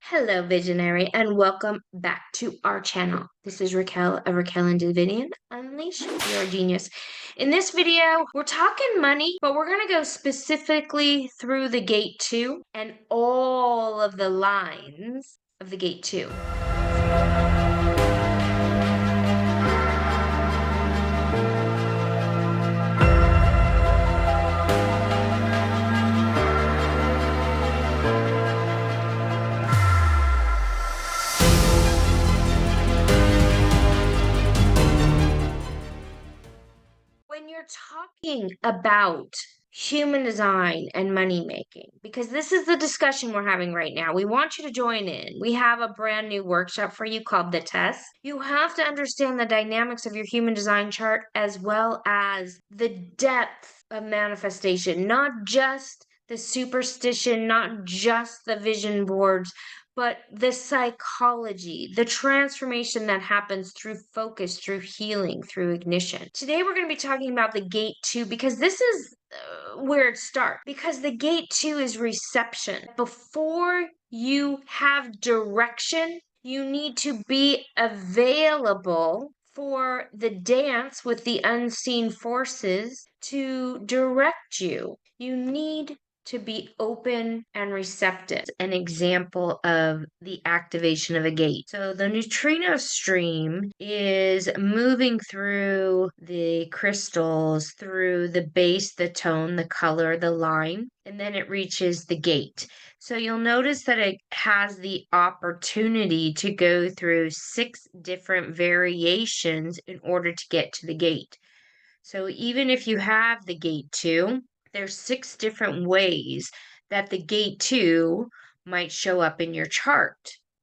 Hello, Visionary, and welcome back to our channel. This is Raquel of Raquel and Davidian. Unleash your genius. In this video, we're talking money, but we're going to go specifically through the gate 2 and all of the lines of the gate 2. When you're talking about human design and money making, because this is the discussion we're having right now, we want you to join in. We have a brand new workshop for you called The Test. You have to understand the dynamics of your human design chart as well as the depth of manifestation, not just the superstition, not just the vision boards, but the psychology, the transformation that happens through focus, through healing, through ignition. Today, we're going to be talking about the gate 2 because this is where it starts. Because the gate 2 is reception. Before you have direction, you need to be available for the dance with the unseen forces to direct you. You need to be open and receptive. An example of the activation of a gate. So the neutrino stream is moving through the crystals, through the base, the tone, the color, the line, and then it reaches the gate. So you'll notice that it has the opportunity to go through 6 different variations in order to get to the gate. So even if you have the gate 2, there's 6 different ways that the gate 2 might show up in your chart.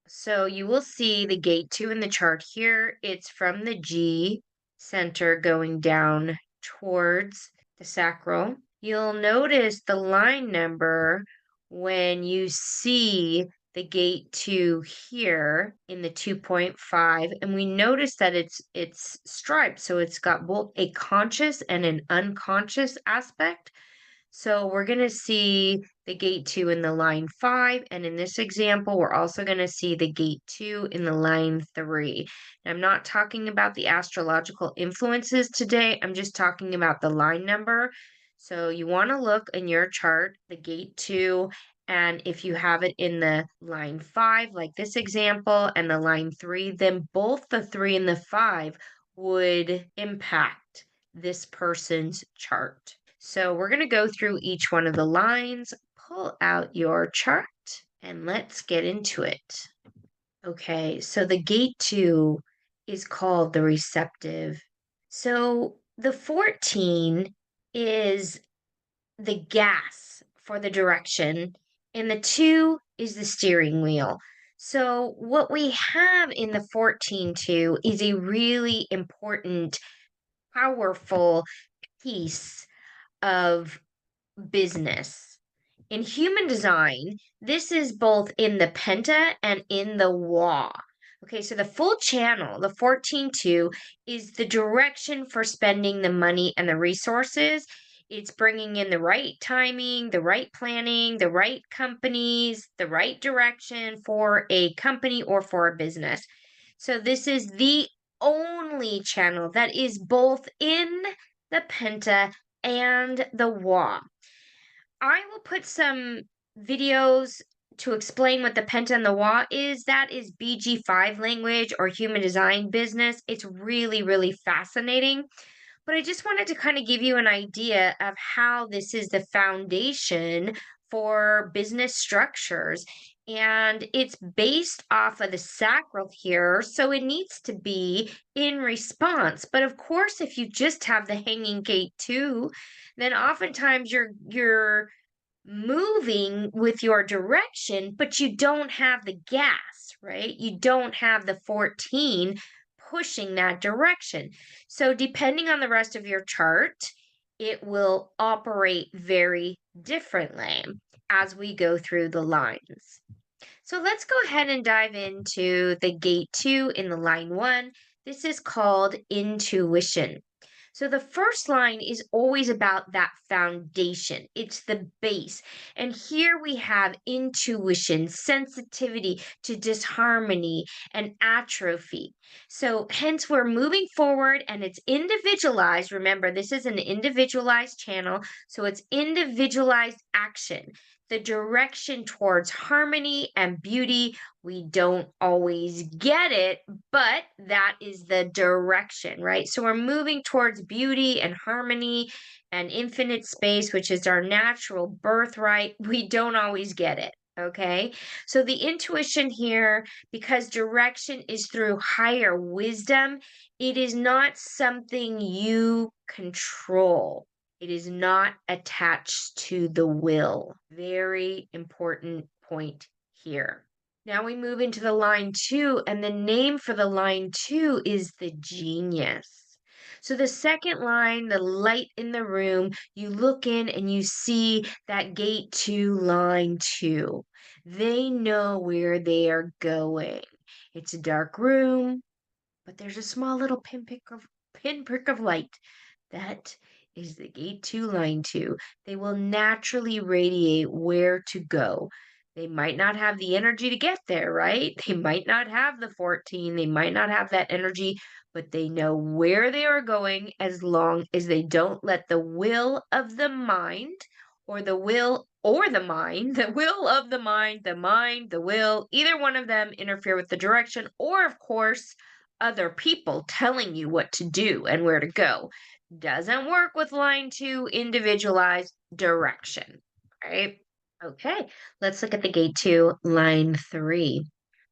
So you will see the gate 2 in the chart here. It's from the G center going down towards the sacral. You'll notice the line number when you see the gate 2 here in the 2.5, and we notice that it's striped, so it's got both a conscious and an unconscious aspect. So we're going to see the gate 2 in the line 5, and in this example, we're also going to see the gate 2 in the line 3. And I'm not talking about the astrological influences today, I'm just talking about the line number. So you want to look in your chart, the gate 2, and if you have it in the line 5, like this example, and the line 3, then both the 3 and the 5 would impact this person's chart. So we're going to go through each one of the lines, pull out your chart, and let's get into it. Okay, so the gate 2 is called the receptive. So the 14 is the gas for the direction, and the 2 is the steering wheel. So what we have in the 14-2 is a really important, powerful piece of business. In human design, this is both in the penta and in the wa. Okay, so the full channel, the 14-2, is the direction for spending the money and the resources. It's bringing in the right timing, the right planning, the right companies, the right direction for a company or for a business. So this is the only channel that is both in the penta and the wa. I will put some videos to explain what the penta and the wa is. That is BG5 language or human design business. It's really, really fascinating. But I just wanted to kind of give you an idea of how this is the foundation for business structures. And it's based off of the sacral here, so it needs to be in response. But of course, if you just have the hanging gate 2, then oftentimes you're moving with your direction, but you don't have the gas, right? You don't have the 14 pushing that direction. So depending on the rest of your chart, it will operate very differently as we go through the lines. So let's go ahead and dive into the gate 2 in the line 1. This is called intuition. So the first line is always about that foundation. It's the base. And here we have intuition, sensitivity to disharmony and atrophy. So hence we're moving forward and it's individualized. Remember, this is an individualized channel. So it's individualized action. The direction towards harmony and beauty, we don't always get it, but that is the direction, right? So we're moving towards beauty and harmony and infinite space, which is our natural birthright. We don't always get it. Okay. So the intuition here, because direction is through higher wisdom, it is not something you control. It is not attached to the will. Very important point here. Now we move into the line 2, and the name for the line 2 is the genius. So the second line, the light in the room, you look in and you see that gate 2, line 2. They know where they are going. It's a dark room, but there's a small little pinprick of light. That is the gate 2, line 2. They will naturally radiate where to go. They might not have the energy to get there, right? They might not have the 14. They might not have that energy, but they know where they are going as long as they don't let the will of the mind or the will or the mind, the will of the mind, the will, either one of them interfere with the direction, or of course, other people telling you what to do and where to go. Doesn't work with line 2, individualized direction, right? Okay, let's look at the gate 2, line 3.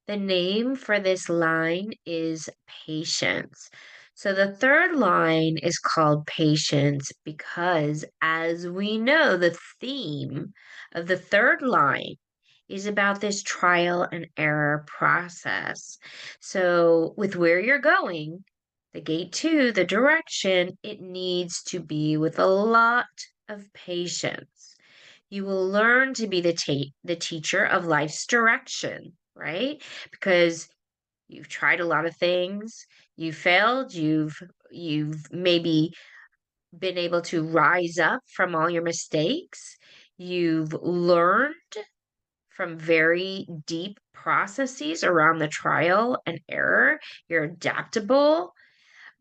The name for this line is patience. So the third line is called patience because, as we know, the theme of the third line is about this trial and error process. So, with where you're going, the gate 2, the direction, it needs to be with a lot of patience. You will learn to be the teacher of life's direction, right? Because you've tried a lot of things, you failed, you've maybe been able to rise up from all your mistakes. You've learned from very deep processes around the trial and error. You're adaptable,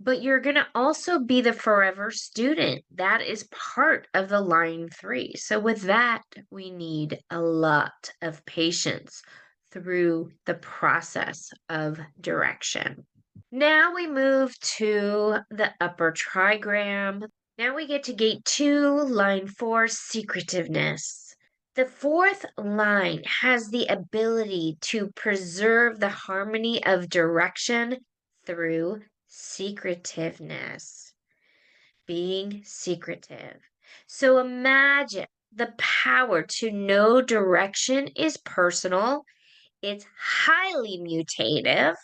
but you're going to also be the forever student. That is part of the line 3. So, with that, we need a lot of patience through the process of direction. Now we move to the upper trigram. Now we get to gate 2, line 4, secretiveness. The fourth line has the ability to preserve the harmony of direction through secretiveness, being secretive. So imagine the power to know direction is personal, it's highly mutative,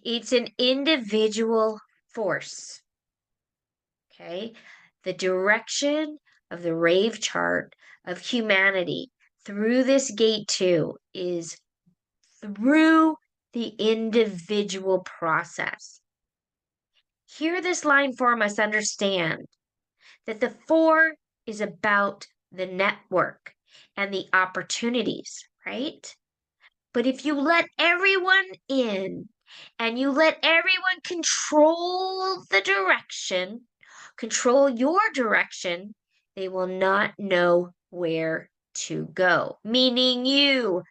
it's an individual force. Okay, the direction of the rave chart of humanity through this gate 2 is through the individual process. Here, this line 4 must understand that the 4 is about the network and the opportunities, right? But if you let everyone in and you let everyone control the direction, control your direction, they will not know where to go. Meaning you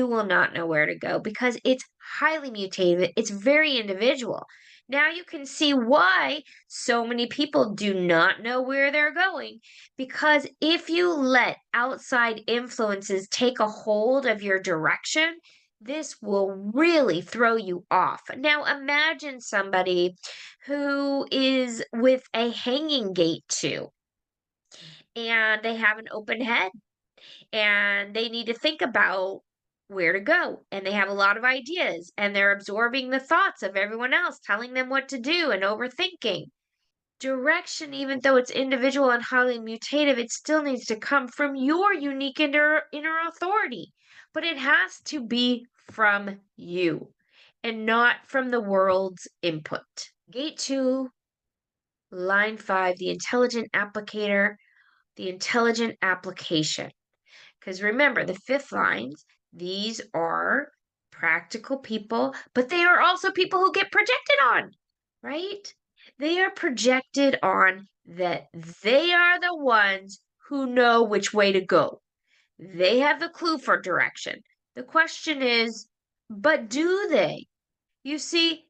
will not know where to go because it's highly mutative, it's very individual. Now you can see why so many people do not know where they're going. Because if you let outside influences take a hold of your direction, this will really throw you off. Now, imagine somebody who is with a hanging gate 2 and they have an open head and they need to think about where to go and they have a lot of ideas and they're absorbing the thoughts of everyone else telling them what to do and overthinking. Direction, even though it's individual and highly mutative, it still needs to come from your unique inner authority. But it has to be from you and not from the world's input. Gate 2 Line 5, the intelligent applicator, the intelligent application. Because remember, the 5th lines, these are practical people, but they are also people who get projected on, right? They are projected on that they are the ones who know which way to go. They have the clue for direction. The question is, but do they? You see,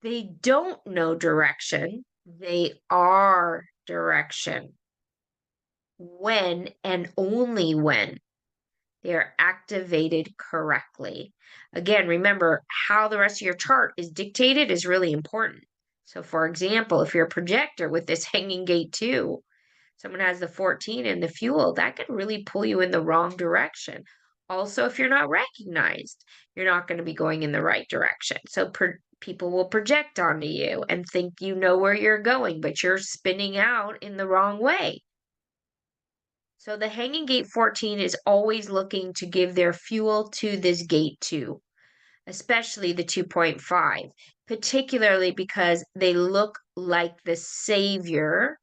they don't know direction. They are direction when and only when they are activated correctly. Again, remember how the rest of your chart is dictated is really important. So, for example, if you're a projector with this hanging gate 2, someone has the 14 and the fuel, that could really pull you in the wrong direction. Also, if you're not recognized, you're not going to be going in the right direction. So, people will project onto you and think you know where you're going, but you're spinning out in the wrong way. So the hanging gate 14 is always looking to give their fuel to this gate 2, especially the 2.5, particularly because they look like the savior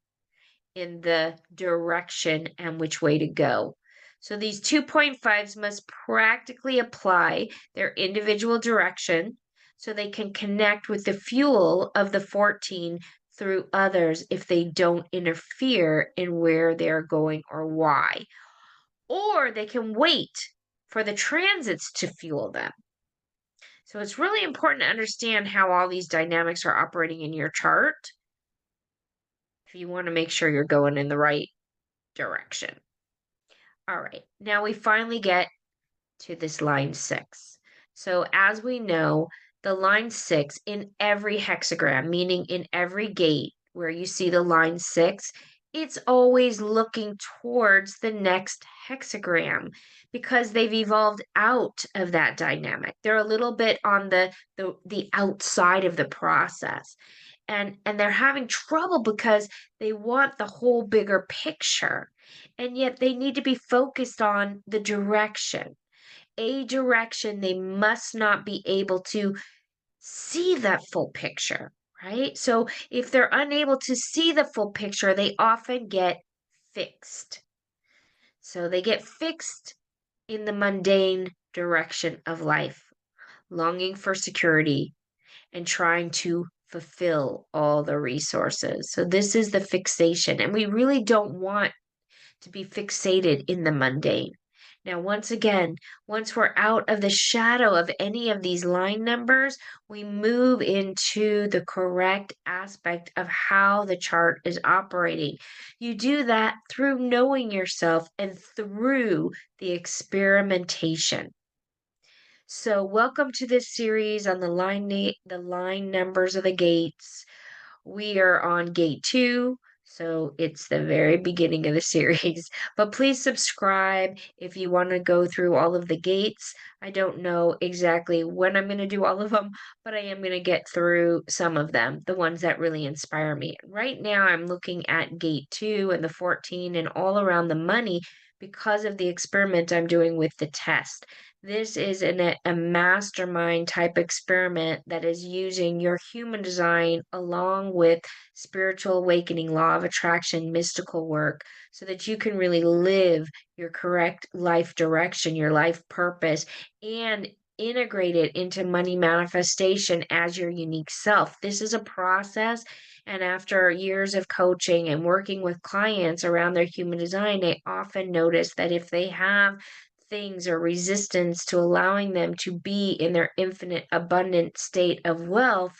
in the direction and which way to go. So these 2.5s must practically apply their individual direction so they can connect with the fuel of the 14 through others if they don't interfere in where they're going or why. Or they can wait for the transits to fuel them. So it's really important to understand how all these dynamics are operating in your chart if you want to make sure you're going in the right direction. All right, now we finally get to this line 6. So as we know, the line 6 in every hexagram, meaning in every gate where you see the line 6, it's always looking towards the next hexagram because they've evolved out of that dynamic. They're a little bit on the outside of the process. And they're having trouble because they want the whole bigger picture. And yet they need to be focused on the direction. A direction, they must not be able to see that full picture, right? So if they're unable to see the full picture, they often get fixed. So they get fixed in the mundane direction of life, longing for security and trying to fulfill all the resources. So this is the fixation, and we really don't want to be fixated in the mundane. Now, once again, once we're out of the shadow of any of these line numbers, we move into the correct aspect of how the chart is operating. You do that through knowing yourself and through the experimentation. So, welcome to this series on the line numbers of the gates. We are on gate 2, so it's the very beginning of the series. But please subscribe if you want to go through all of the gates. I don't know exactly when I'm going to do all of them, but I am going to get through some of them, the ones that really inspire me. Right now, I'm looking at gate 2 and the 14 and all around the money because of the experiment I'm doing with the test. This is a mastermind type experiment that is using your human design along with spiritual awakening, law of attraction, mystical work, so that you can really live your correct life direction, your life purpose, and integrate it into money manifestation as your unique self. This is a process. And after years of coaching and working with clients around their human design, they often notice that if they have things or resistance to allowing them to be in their infinite abundant state of wealth,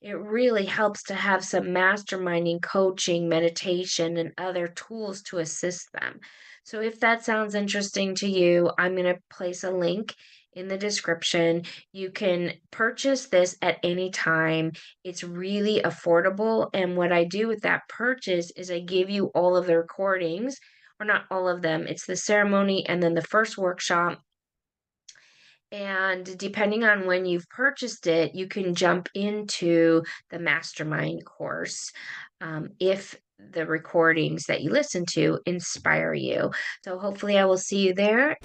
it really helps to have some masterminding, coaching, meditation, and other tools to assist them. So if that sounds interesting to you, I'm going to place a link in the description. You can purchase this at any time. It's really affordable. And what I do with that purchase is I give you all of the recordings, or not all of them. It's the ceremony and then the first workshop. And depending on when you've purchased it, you can jump into the mastermind course if the recordings that you listen to inspire you. So hopefully I will see you there.